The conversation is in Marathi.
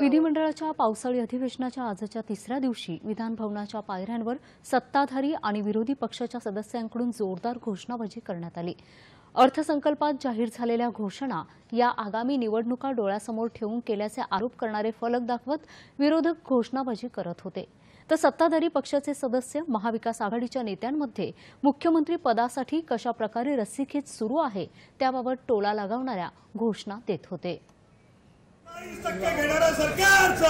विधिमंडळाच्या पावसाळी अधिवेशनाच्या आजच्या तिसऱ्या दिवशी विधान भवनाच्या पायऱ्यांवर सत्ताधारी आणि विरोधी पक्षाच्या सदस्यांकडून जोरदार घोषणाबाजी करण्यात आली। अर्थसंकल्पात जाहीर झालेल्या घोषणा या आगामी निवडणुका डोळ्यासमोर ठेवून केल्याचे आरोप करणारे फलक दाखवत विरोधक घोषणाबाजी करत होते। तर सत्ताधारी पक्षाचे सदस्य महाविकास आघाडीच्या नेत्यांमध्ये मुख्यमंत्री पदासाठी कशा प्रकारे रस्सीखेच सुरू आहे त्याबाबत टोला लगावणाऱ्या घोषणा देत होते। सरकारचा